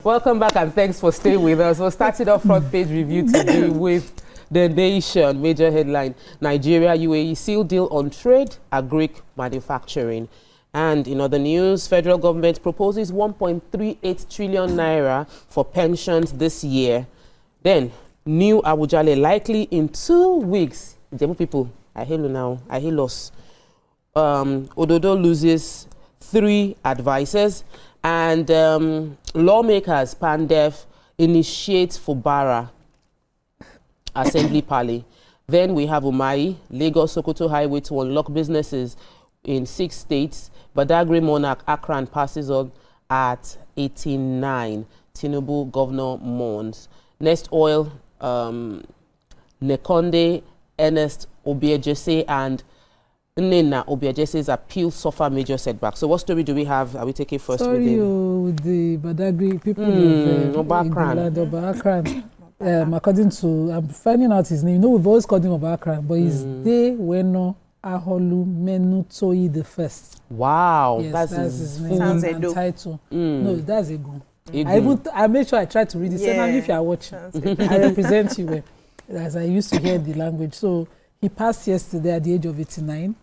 Welcome back and thanks for staying with us. We'll start it off front page review today with The Nation. Major headline: Nigeria, UAE seal deal on trade, agric manufacturing. And in other news, federal government proposes 1.38 trillion naira for pensions this year. Then, new Abujale likely in 2 weeks. Jemu people, I hail you now, I hail us. Ododo loses 3 advisors. And lawmakers, PANDEF, initiate Fubara Assembly Pally. Then we have Umai, Lagos-Sokoto Highway to unlock businesses in 6 states. Badagry Monarch Akran passes on at 89. Tinubu governor mourns. Next oil, Nekonde, Ernest Obiejese, and Nena Obiejese's appeal suffer major setbacks. So what story do we have? Are we taking first with the Badagry people of Obakran. According to, I'm finding out his name. You know, we've always called him Obakran, but his day Weno Aholu Menutoi the First. Wow, yes, that's his name and title. No, that's Ego. I made sure I tried to read it. Yeah. Send if you are watching. I represent you well, as I used to hear the language. So he passed yesterday at the age of 89.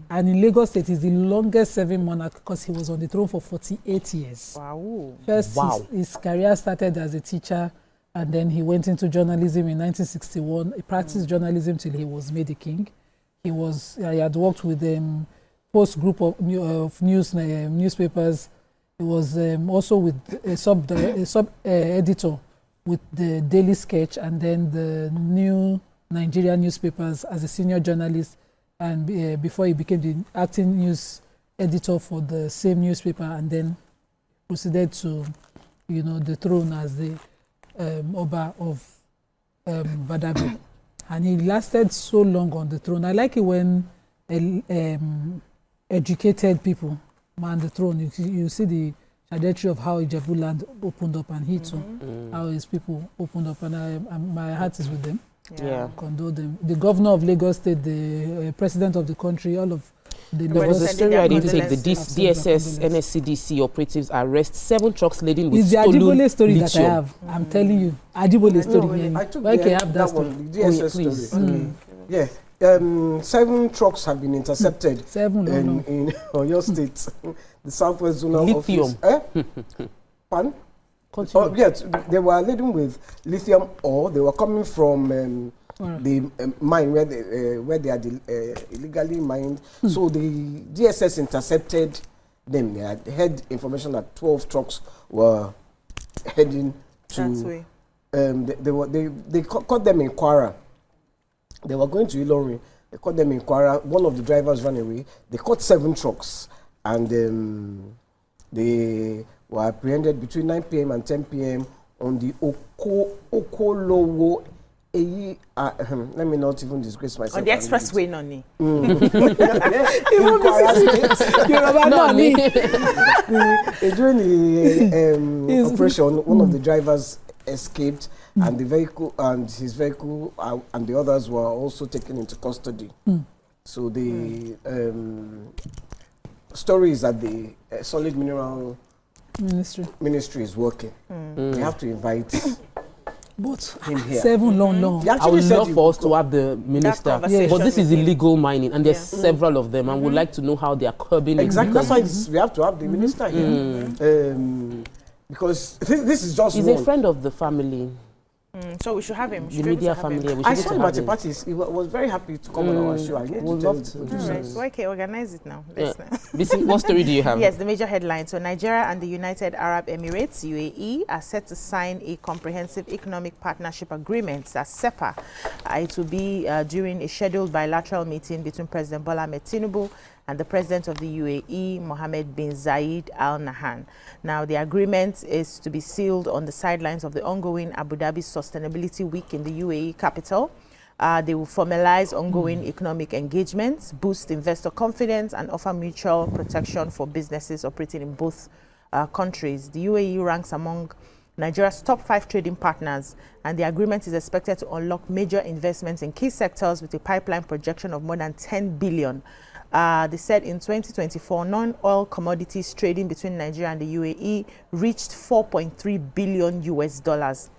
And in Lagos State, he's the longest serving monarch because he was on the throne for 48 years. Wow. First, his career started as a teacher, and then he went into journalism in 1961. He practiced journalism till he was made a king. He had worked with Post group of newspapers. He was also with a sub-editor with the Daily Sketch and then the New Nigerian newspapers as a senior journalist, and before he became the acting news editor for the same newspaper, and then proceeded to, the throne as the Oba of Badagry. And he lasted so long on the throne. I like it when educated people man the throne. You see the trajectory of how Ijebu land opened up, and he too, how his people opened up, and my heart is with them. Yeah. Condole them. The governor of Lagos State, the president of the country, all of the There was a story I didn't take. The DSS, NSCDC operatives arrest 7 trucks laden with stolen lithium. It's the Adibole story that I have. I'm telling you. Adibole story. I took that one, the DSS story. Yeah. 7 trucks have been intercepted in Oyo State, the Southwest Zonal Lithium. Office. Pardon? Oh, yes, they were laden with lithium ore. They were coming from the mine where they are illegally mined. So the DSS intercepted them. They had heard information that 12 trucks were heading to. They caught them in Kwara. They were going to Ilorin. They caught them in Kwara. One of the drivers ran away. They caught 7 trucks, and they were apprehended between 9 p.m. and 10 p.m. on the Okolowo Eyi. Let me not even disgrace myself. On the expressway, Noni. During the operation, one of the drivers escaped, and the vehicle and his vehicle and the others were also taken into custody. So the story is that the Solid Mineral Ministry is working. We have to invite him here. 7 long. I would love for us to have the minister, but this is illegal mining, and there's several of them, and we'd like to know how they are curbing it. Exactly, that's why we have to have the minister here, because this is just He's a friend of the family. So we should have him. The media family. I saw him at the parties. He was very happy to come on our show. I would love to. Right. So okay, organize it now. What story do you have? Yes, the major headline. So Nigeria and the United Arab Emirates, UAE, are set to sign a comprehensive economic partnership agreement, as SEPA. It will be during a scheduled bilateral meeting between President Bola Ahmed Tinubu and the President of the UAE, Mohammed bin Zayed Al Nahyan. Now, the agreement is to be sealed on the sidelines of the ongoing Abu Dhabi Sustainability Week in the UAE capital. They will formalize ongoing economic engagements, boost investor confidence, and offer mutual protection for businesses operating in both countries. The UAE ranks among Nigeria's top 5 trading partners, and the agreement is expected to unlock major investments in key sectors with a pipeline projection of more than 10 billion They said in 2024, non-oil commodities trading between Nigeria and the UAE reached $4.3 billion US.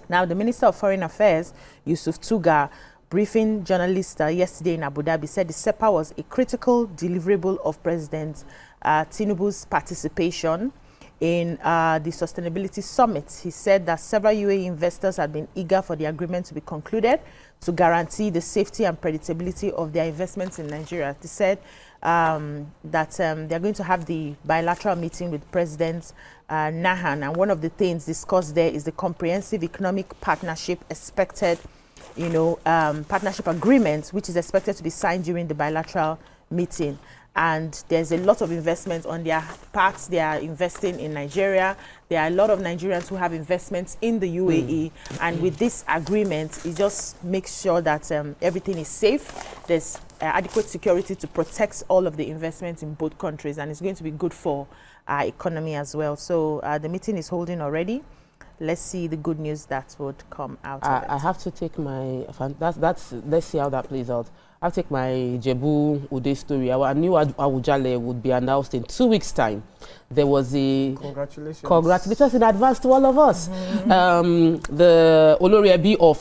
Now, the Minister of Foreign Affairs, Yusuf Tuga, briefing journalists yesterday in Abu Dhabi, said the SEPA was a critical deliverable of President Tinubu's participation in the Sustainability Summit. He said that several UAE investors had been eager for the agreement to be concluded to guarantee the safety and predictability of their investments in Nigeria. They said that they're going to have the bilateral meeting with President Nahan, and one of the things discussed there is the comprehensive economic partnership expected, partnership agreement, which is expected to be signed during the bilateral meeting. And there's a lot of investment on their parts. They are investing in Nigeria. There are a lot of Nigerians who have investments in the UAE. And with this agreement, it just makes sure that everything is safe. There's adequate security to protect all of the investments in both countries. And it's going to be good for our economy as well. So the meeting is holding already. Let's see the good news that would come out of it. I have to take my, let's see how that plays out. I'll take my Jebu Ude story. I knew Awujale would be announced in 2 weeks' time. There was a... Congratulations in advance to all of us. The Olori of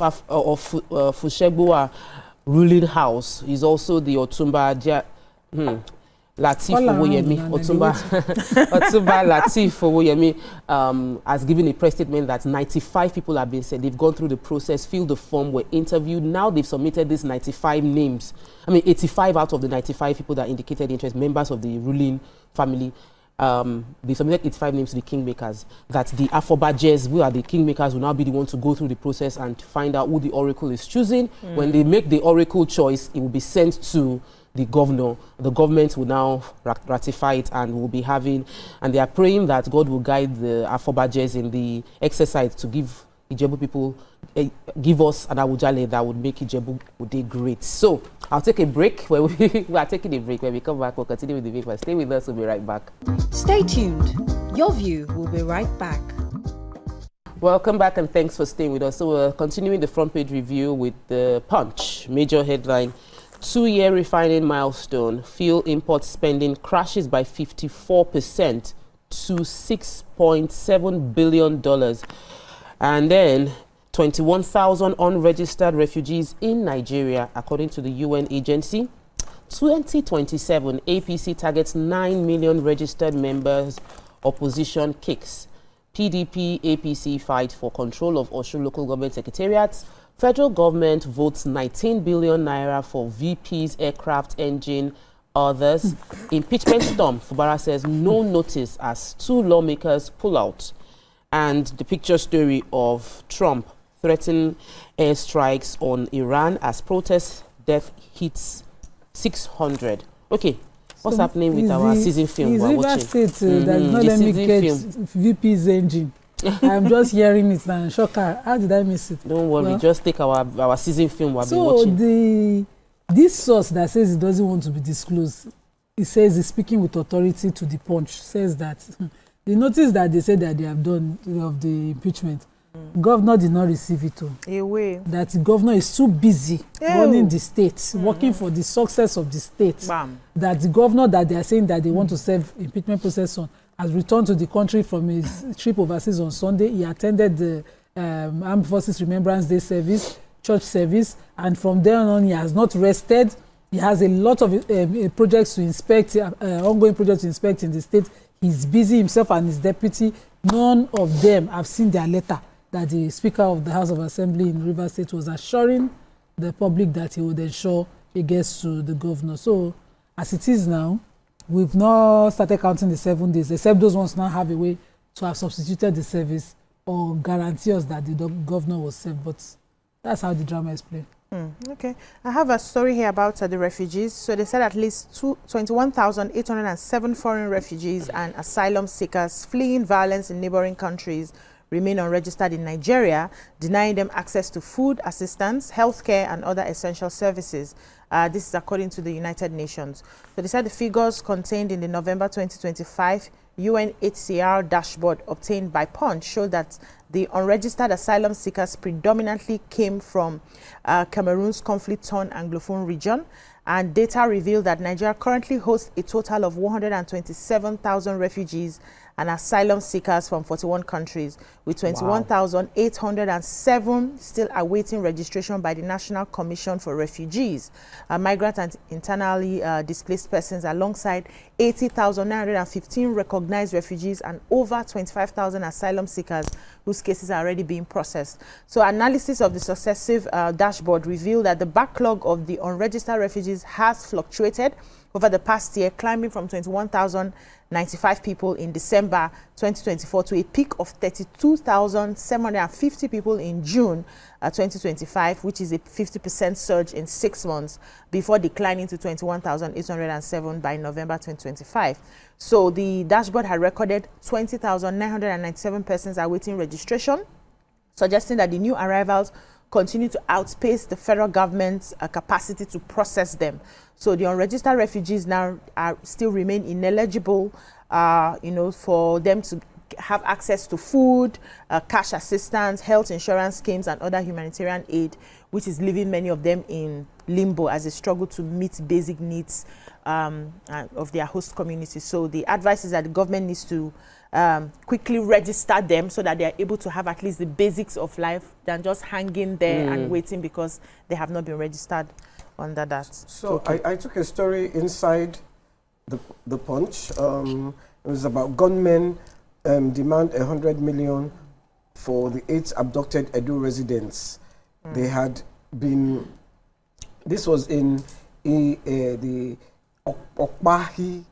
Fushegbowa ruling house is also the Otumba... Latif Owoyemi, Otumba Latif Owoyemi has given a press statement that 95 people have been said. They've gone through the process, filled the form, were interviewed. Now they've submitted these 95 names. 85 out of the 95 people that indicated interest, members of the ruling family. They submitted 85 names to the kingmakers. That the Afobajes, who are the kingmakers, will now be the ones to go through the process and find out who the oracle is choosing. When they make the oracle choice, it will be sent to the governor. The government will now ratify it and will be having, and they are praying that God will guide the Afobajes in the exercise to give Ijebu people, give us an Awujale that would make Ijebu Ude great. So I'll take a break. We are taking a break. When we come back, we'll continue with the breakfast. Stay with us. We'll be right back. Stay tuned. Your View will be right back. Welcome back and thanks for staying with us. So we're continuing the front page review with the Punch. Major headline: 2-year refining milestone. Fuel import spending crashes by 54% to $6.7 billion. And then 21,000 unregistered refugees in Nigeria, according to the UN agency. 2027, APC targets 9 million registered members. Opposition kicks. PDP, APC fight for control of Osun local government secretariats. Federal government votes 19 billion naira for VP's aircraft engine. Others. Impeachment storm. Fubara says no notice as 2 lawmakers pull out. And the picture story of Trump threatening airstrikes on Iran as protest death hits 600. Okay, what's happening with our season film we're watching? State that not let me get VP's engine. I'm just hearing it and shocker. How did I miss it? Don't worry, just take our season film we'll be watching. So this source that says it doesn't want to be disclosed, it says it's speaking with authority to the Punch, says that the notice that they said that they have done of the impeachment, governor did not receive it. That the governor is too busy running the state, working for the success of the state. That the governor that they are saying that they want to serve impeachment process on has returned to the country from his trip overseas on Sunday. He attended the Armed Forces Remembrance Day service, church service, and from there on he has not rested. He has a lot of projects to inspect, ongoing projects to inspect in the state. He's busy, himself and his deputy. None of them have seen their letter that the Speaker of the House of Assembly in Rivers State was assuring the public that he would ensure he gets to the governor. So, as it is now, we've not started counting the 7 days, except those ones now have a way to have substituted the service or guarantee us that the governor was served. But that's how the drama is played. Okay. I have a story here about the refugees. So they said at least 21,807 foreign refugees and asylum seekers fleeing violence in neighboring countries remain unregistered in Nigeria, denying them access to food assistance, healthcare, and other essential services. This is according to the United Nations. So they said the figures contained in the November 2025 UNHCR dashboard obtained by Punch showed that the unregistered asylum seekers predominantly came from Cameroon's conflict-torn Anglophone region, And data reveal that Nigeria currently hosts a total of 127,000 refugees and asylum seekers from 41 countries, with 21,807 still awaiting registration by the National Commission for Refugees, migrant and internally displaced persons, alongside 80,915 recognized refugees and over 25,000 asylum seekers whose cases are already being processed. So analysis of the successive dashboard revealed that the backlog of the unregistered refugees has fluctuated over the past year, climbing from 21,095 people in December 2024 to a peak of 32,750 people in June 2025, which is a 50% surge in 6 months, before declining to 21,807 by November 2025. So the dashboard had recorded 20,997 persons awaiting registration, suggesting that the new arrivals continue to outpace the federal government's capacity to process them. So the unregistered refugees now still remain ineligible, for them to have access to food, cash assistance, health insurance schemes, and other humanitarian aid, which is leaving many of them in limbo as they struggle to meet basic needs of their host community. So the advice is that the government needs to quickly register them so that they are able to have at least the basics of life than just hanging there and waiting because they have not been registered under that. So I took a story inside the Punch. It was about gunmen demand 100 million for the 8 abducted Edo residents. They had been, this was in the Okpahi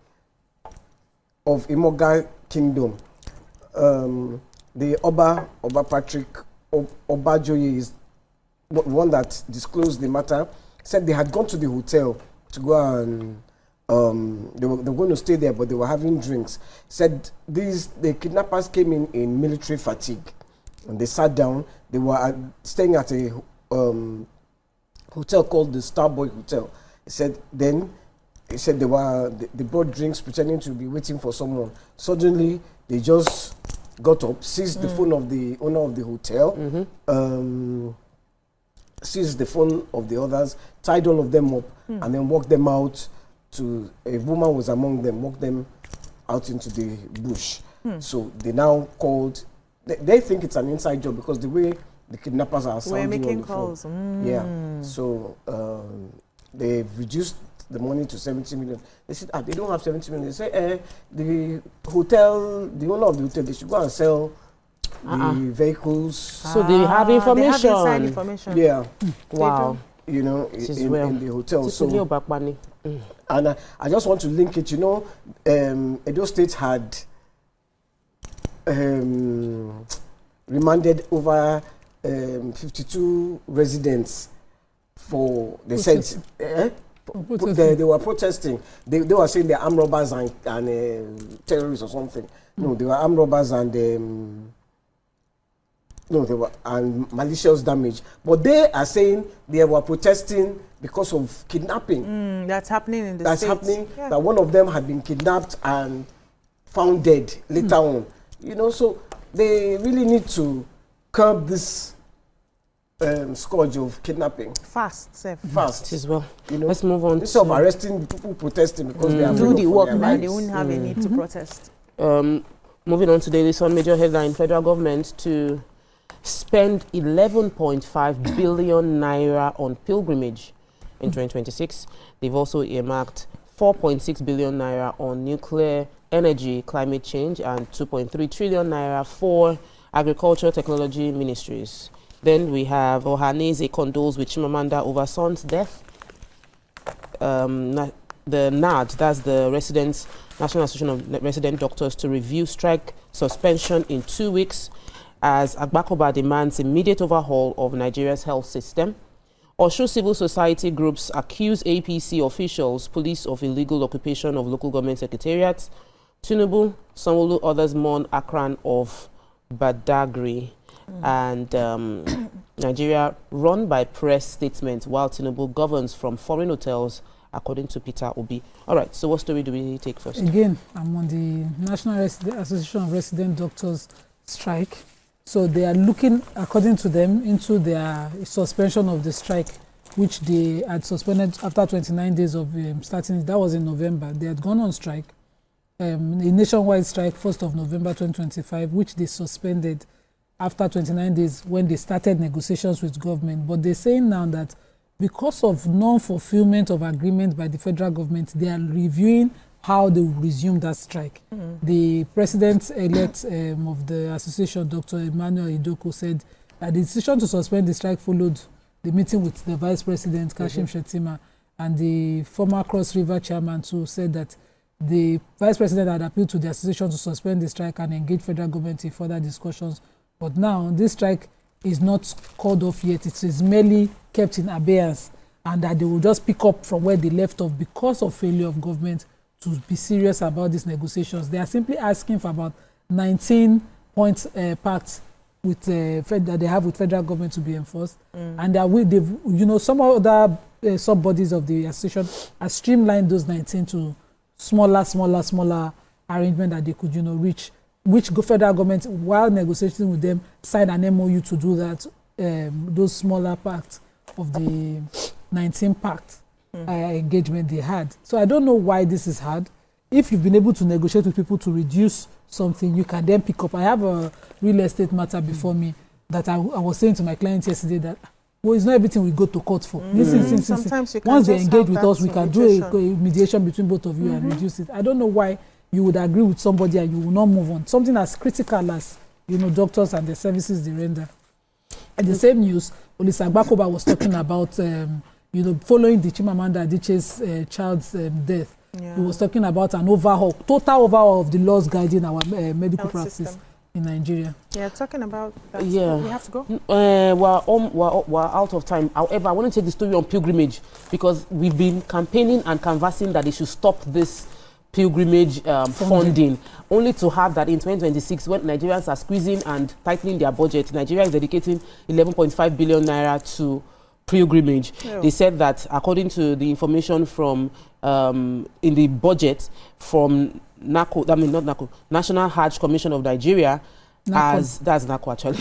of Imoga Kingdom. The Oba Patrick Obajoye is one that disclosed the matter, said they had gone to the hotel to go and they were going to stay there, but they were having drinks. Said the kidnappers came in military fatigue, and they sat down. They were staying at a hotel called the Starboy Hotel. He said they brought drinks pretending to be waiting for someone. Suddenly they just got up, seized the phone of the owner of the hotel, seized the phone of the others, tied all of them up, and then walked them out to, a woman was among them, walked them out into the bush. So they now called, they think it's an inside job because the way the kidnappers are sounding making on the calls. phone. Yeah. So they've reduced the money to 70 million. They said, they don't have 70 million. They say, the hotel, the owner of the hotel, they should go and sell the vehicles. So they have information. They have inside information. Yeah. Wow. You know, in the hotel. So, and I just want to link it, Edo State had remanded over 52 residents for, they said, they were protesting. They were saying they're armed robbers and terrorists or something. No, they were armed robbers and they were malicious damage. But they are saying they were protesting because of kidnapping. That's happening in the That's States. happening. Yeah. That one of them had been kidnapped and found dead later on. So they really need to curb this scourge of kidnapping. Fast. As well. Let's move on. Instead of arresting the people protesting because they are do the work now, they wouldn't have a need to protest. Moving on to Daily Sun, major headline: federal government to spend 11.5 billion naira on pilgrimage in 2026. They've also earmarked 4.6 billion naira on nuclear energy, climate change, and 2.3 trillion naira for agriculture technology ministries. Then we have Ohaneze condoles with Chimamanda over son's death. The NAD, that's the National Association of Resident Doctors, to review strike suspension in 2 weeks as Agbakoba demands immediate overhaul of Nigeria's health system. Osho civil society groups accuse APC officials, police, of illegal occupation of local government secretariats. Tinubu, Sanwo-Olu, others mourn Akran of Badagry. And Nigeria run by press statements while Tinubu governs from foreign hotels, according to Peter Obi. All right, so what story do we take first? Again, I'm on the National Association of Resident Doctors strike. So they are looking, according to them, into their suspension of the strike which they had suspended after 29 days of starting. That was in November. They had gone on strike, a nationwide strike, 1st of November 2025, which they suspended after 29 days when they started negotiations with government. But they're saying now that because of non-fulfillment of agreement by the federal government, they are reviewing how they will resume that strike. The president-elect of the association, Dr. Emmanuel Idoko, said that the decision to suspend the strike followed the meeting with the vice president, Kashim Shettima, and the former Cross River chairman too said that the vice president had appealed to the association to suspend the strike and engage federal government in further discussions. But now this strike is not called off yet. It is merely kept in abeyance, and that they will just pick up from where they left off because of failure of government to be serious about these negotiations. They are simply asking for about 19 points pact with that they have with federal government to be enforced, and that some other sub-bodies of the association have streamlined those 19 to smaller arrangement that they could reach, which federal government, while negotiating with them, signed an MOU to do that, those smaller pacts of the 19 pact engagement they had. So I don't know why this is hard. If you've been able to negotiate with people to reduce something, you can then pick up. I have a real estate matter before me that I was saying to my client yesterday that, well, it's not everything we go to court for. Sometimes once they engage with us, we can do a mediation between both of you and reduce it. I don't know why you would agree with somebody and you will not move on. Something as critical as, doctors and the services they render. In the same news, Olisa Agbakoba was talking about, following the Chimamanda Adichie's child's death. He was talking about an total overhaul of the laws guiding our medical practice in Nigeria. Yeah, talking about that. Yeah. We have to go. We're out of time. However, I want to take the story on pilgrimage because we've been campaigning and canvassing that they should stop this pilgrimage funding, only to have that in 2026, when Nigerians are squeezing and tightening their budget, Nigeria is dedicating 11.5 billion naira to pilgrimage. Yeah. They said that according to the information from in the budget from National Hajj Commission of Nigeria, that's NACO actually.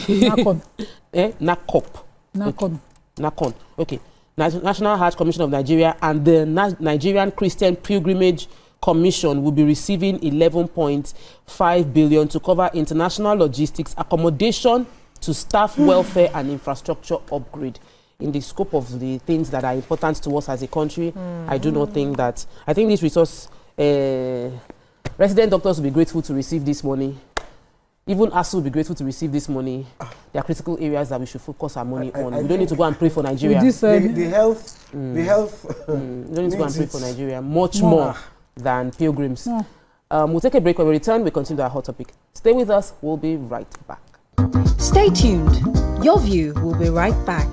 NACON. Okay. National Hajj Commission of Nigeria and the Nigerian Christian Pilgrimage Commission will be receiving 11.5 billion to cover international logistics, accommodation, to staff welfare and infrastructure upgrade. In the scope of the things that are important to us as a country, I do not think that. I think this resource, resident doctors will be grateful to receive this money. Even us will be grateful to receive this money. There are critical areas that we should focus our money on. We don't need to go and pray for Nigeria. The health. We don't need to go and pray for Nigeria. Much more than pilgrims. We'll take a break. When we return, we continue our hot topic. Stay with us. We'll be right back. Stay tuned. Your View will be right back.